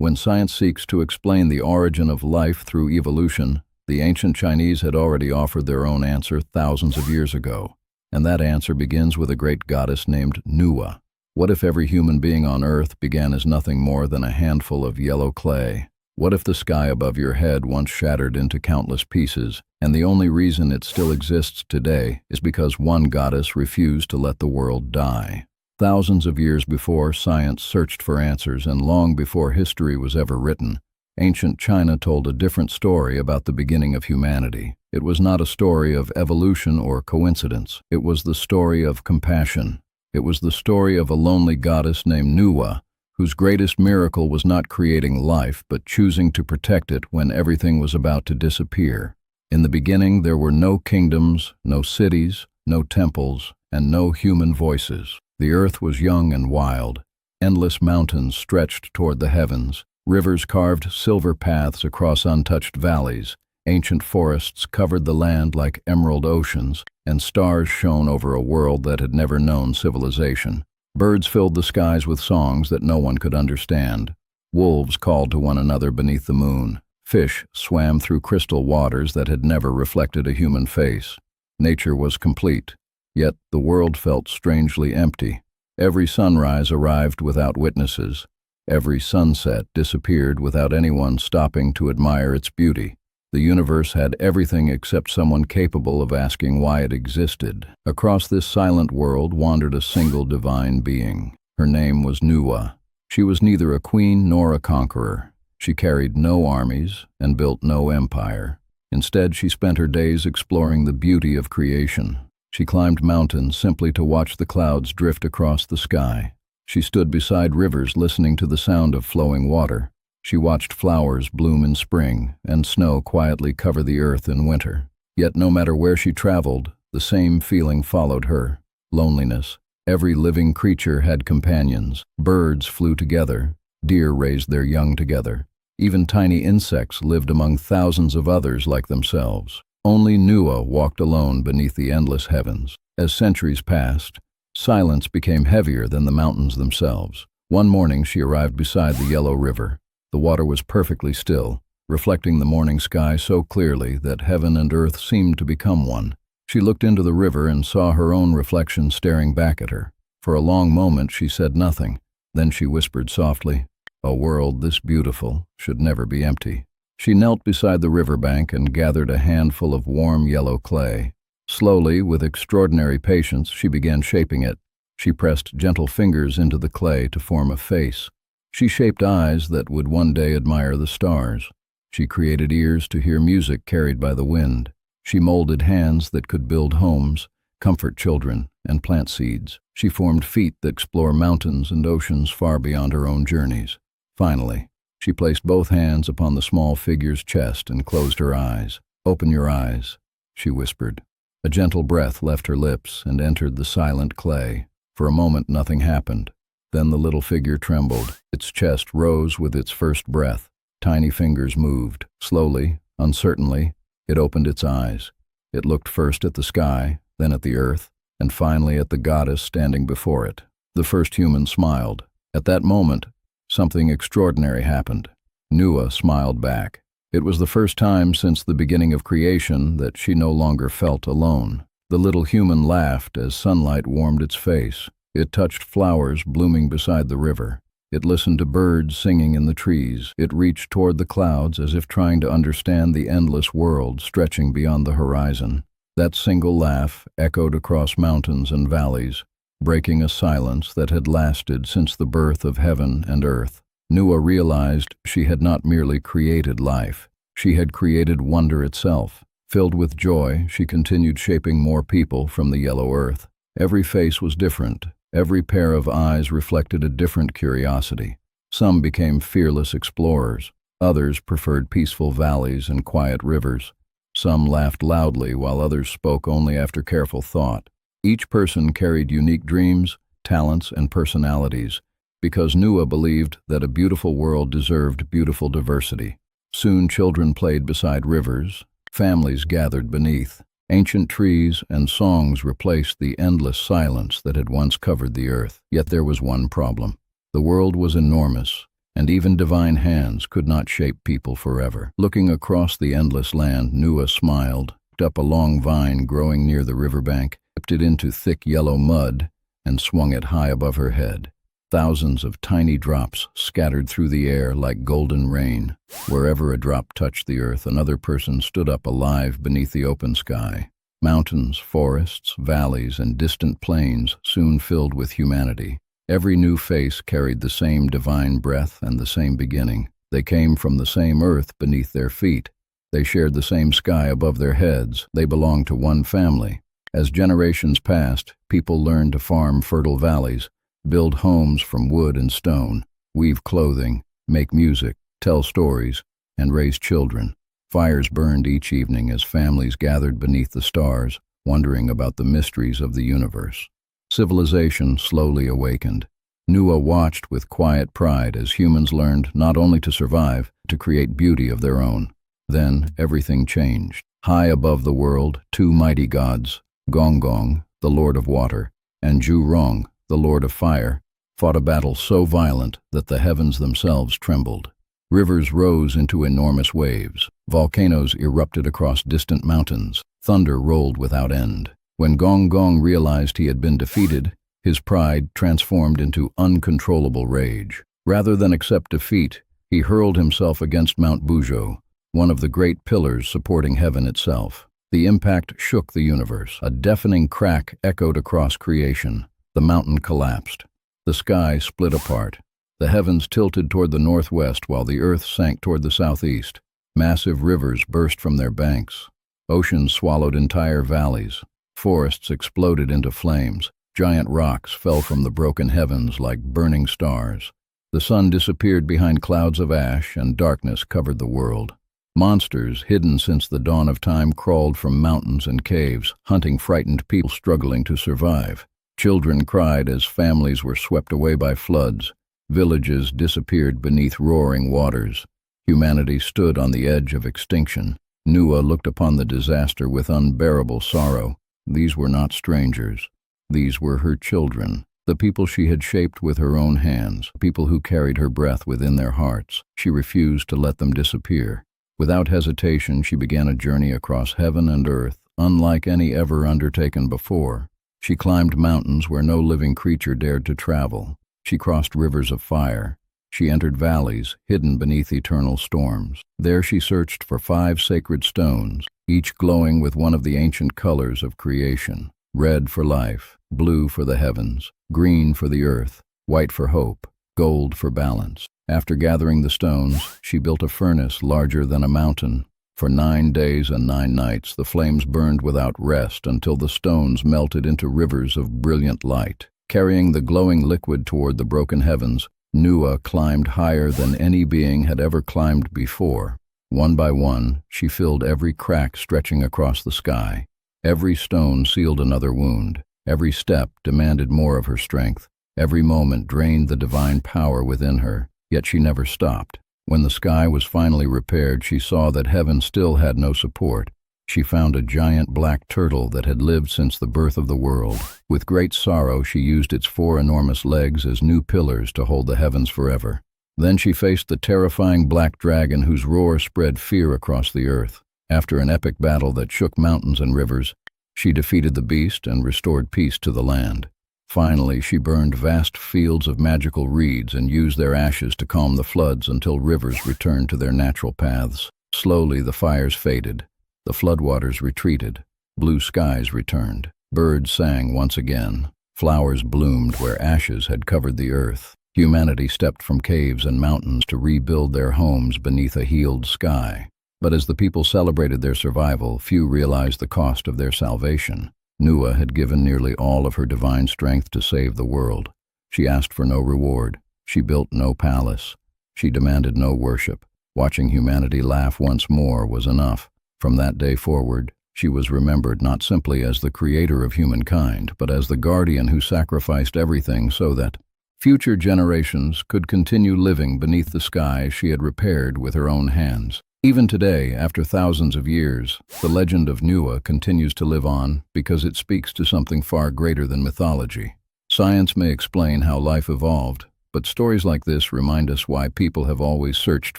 When science seeks to explain the origin of life through evolution, the ancient Chinese had already offered their own answer thousands of years ago. And that answer begins with a great goddess named Nüwa. What if every human being on Earth began as nothing more than a handful of yellow clay? What if the sky above your head once shattered into countless pieces, and the only reason it still exists today is because one goddess refused to let the world die? Thousands of years before science searched for answers and long before history was ever written, ancient China told a different story about the beginning of humanity. It was not a story of evolution or coincidence. It was the story of compassion. It was the story of a lonely goddess named Nuwa, whose greatest miracle was not creating life, but choosing to protect it when everything was about to disappear. In the beginning, there were no kingdoms, no cities, no temples, and no human voices. The earth was young and wild. Endless mountains stretched toward the heavens. Rivers carved silver paths across untouched valleys. Ancient forests covered the land like emerald oceans, and stars shone over a world that had never known civilization. Birds filled the skies with songs that no one could understand. Wolves called to one another beneath the moon. Fish swam through crystal waters that had never reflected a human face. Nature was complete, yet the world felt strangely empty. Every sunrise arrived without witnesses. Every sunset disappeared without anyone stopping to admire its beauty. The universe had everything except someone capable of asking why it existed. Across this silent world wandered a single divine being. Her name was Nüwa. She was neither a queen nor a conqueror. She carried no armies and built no empire. Instead, she spent her days exploring the beauty of creation. She climbed mountains simply to watch the clouds drift across the sky. She stood beside rivers listening to the sound of flowing water. She watched flowers bloom in spring and snow quietly cover the earth in winter. Yet no matter where she traveled, the same feeling followed her: loneliness. Every living creature had companions. Birds flew together. Deer raised their young together. Even tiny insects lived among thousands of others like themselves. Only Nuwa walked alone beneath the endless heavens. As centuries passed, silence became heavier than the mountains themselves. One morning she arrived beside the yellow river. The water was perfectly still, reflecting the morning sky so clearly that heaven and earth seemed to become one. She looked into the river and saw her own reflection staring back at her. For a long moment she said nothing. Then she whispered softly, "A world this beautiful should never be empty." She knelt beside the riverbank and gathered a handful of warm yellow clay. Slowly, with extraordinary patience, she began shaping it. She pressed gentle fingers into the clay to form a face. She shaped eyes that would one day admire the stars. She created ears to hear music carried by the wind. She molded hands that could build homes, comfort children, and plant seeds. She formed feet that explore mountains and oceans far beyond her own journeys. Finally, she placed both hands upon the small figure's chest and closed her eyes. "Open your eyes," she whispered. A gentle breath left her lips and entered the silent clay. For a moment nothing happened. Then the little figure trembled. Its chest rose with its first breath. Tiny fingers moved. Slowly, uncertainly, it opened its eyes. It looked first at the sky, then at the earth, and finally at the goddess standing before it. The first human smiled. At that moment, something extraordinary happened. Nuwa smiled back. It was the first time since the beginning of creation that she no longer felt alone. The little human laughed as sunlight warmed its face. It touched flowers blooming beside the river. It listened to birds singing in the trees. It reached toward the clouds as if trying to understand the endless world stretching beyond the horizon. That single laugh echoed across mountains and valleys, breaking a silence that had lasted since the birth of heaven and earth. Nuwa realized she had not merely created life. She had created wonder itself. Filled with joy, she continued shaping more people from the yellow earth. Every face was different. Every pair of eyes reflected a different curiosity. Some became fearless explorers. Others preferred peaceful valleys and quiet rivers. Some laughed loudly, while others spoke only after careful thought. Each person carried unique dreams, talents, and personalities, because Nuwa believed that a beautiful world deserved beautiful diversity. Soon children played beside rivers. Families gathered beneath. Ancient trees and songs replaced the endless silence that had once covered the earth. Yet there was one problem. The world was enormous. and even divine hands could not shape people forever. Looking across the endless land, Nüwa smiled, picked up a long vine growing near the riverbank, dipped it into thick yellow mud, and swung it high above her head. Thousands of tiny drops scattered through the air like golden rain. Wherever a drop touched the earth, another person stood up alive beneath the open sky. Mountains, forests, valleys, and distant plains soon filled with humanity. Every new face carried the same divine breath and the same beginning. They came from the same earth beneath their feet. They shared the same sky above their heads. They belonged to one family. As generations passed, people learned to farm fertile valleys, build homes from wood and stone, weave clothing, make music, tell stories, and raise children. Fires burned each evening as families gathered beneath the stars, wondering about the mysteries of the universe. Civilization slowly awakened. Nuwa watched with quiet pride as humans learned not only to survive, to create beauty of their own. Then everything changed. High above the world, two mighty gods, Gong Gong, the Lord of Water, and Ju Rong, the Lord of Fire, fought a battle so violent that the heavens themselves trembled. Rivers rose into enormous waves. Volcanoes erupted across distant mountains. Thunder rolled without end. When Gong Gong realized he had been defeated, his pride transformed into uncontrollable rage. Rather than accept defeat, he hurled himself against Mount Buzhou, one of the great pillars supporting heaven itself. The impact shook the universe. A deafening crack echoed across creation. The mountain collapsed. The sky split apart. The heavens tilted toward the northwest while the earth sank toward the southeast. Massive rivers burst from their banks. Oceans swallowed entire valleys. Forests exploded into flames. Giant rocks fell from the broken heavens like burning stars. The sun disappeared behind clouds of ash, and darkness covered the world. Monsters, hidden since the dawn of time, crawled from mountains and caves, hunting frightened people struggling to survive. Children cried as families were swept away by floods. Villages disappeared beneath roaring waters. Humanity stood on the edge of extinction. Nuwa looked upon the disaster with unbearable sorrow. These were not strangers. These were her children, the people she had shaped with her own hands, people who carried her breath within their hearts. She refused to let them disappear. Without hesitation, she began a journey across heaven and earth, unlike any ever undertaken before. She climbed mountains where no living creature dared to travel. She crossed rivers of fire. She entered valleys hidden beneath eternal storms. There she searched for 5 sacred stones, each glowing with one of the ancient colors of creation. Red for life, blue for the heavens, green for the earth, white for hope, gold for balance. After gathering the stones, she built a furnace larger than a mountain. For 9 days and 9 nights, the flames burned without rest until the stones melted into rivers of brilliant light. Carrying the glowing liquid toward the broken heavens, Nuwa climbed higher than any being had ever climbed before. One by one, she filled every crack stretching across the sky. Every stone sealed another wound. Every step demanded more of her strength. Every moment drained the divine power within her, yet she never stopped. When the sky was finally repaired, she saw that heaven still had no support. She found a giant black turtle that had lived since the birth of the world. With great sorrow, she used its 4 enormous legs as new pillars to hold the heavens forever. Then she faced the terrifying black dragon whose roar spread fear across the earth. After an epic battle that shook mountains and rivers, she defeated the beast and restored peace to the land. Finally, she burned vast fields of magical reeds and used their ashes to calm the floods until rivers returned to their natural paths. Slowly, the fires faded. The floodwaters retreated. Blue skies returned. Birds sang once again. Flowers bloomed where ashes had covered the earth. Humanity stepped from caves and mountains to rebuild their homes beneath a healed sky. But as the people celebrated their survival, few realized the cost of their salvation. Nuwa had given nearly all of her divine strength to save the world. She asked for no reward. She built no palace. She demanded no worship. Watching humanity laugh once more was enough. From that day forward, she was remembered not simply as the creator of humankind, but as the guardian who sacrificed everything so that future generations could continue living beneath the sky she had repaired with her own hands. Even today, after thousands of years, the legend of Nuwa continues to live on because it speaks to something far greater than mythology. Science may explain how life evolved, But stories like this remind us why people have always searched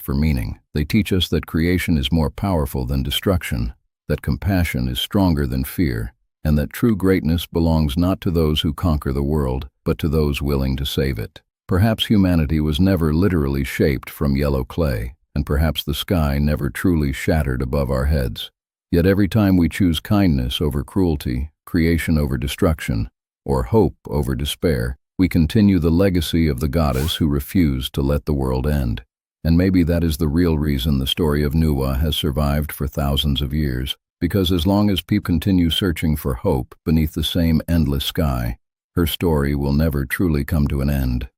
for meaning. They teach us that creation is more powerful than destruction, that compassion is stronger than fear, and that true greatness belongs not to those who conquer the world, but to those willing to save it. Perhaps humanity was never literally shaped from yellow clay, and perhaps the sky never truly shattered above our heads. Yet every time we choose kindness over cruelty, creation over destruction, or hope over despair, we continue the legacy of the goddess who refused to let the world end. And maybe that is the real reason the story of Nüwa has survived for thousands of years, because as long as people continue searching for hope beneath the same endless sky, her story will never truly come to an end.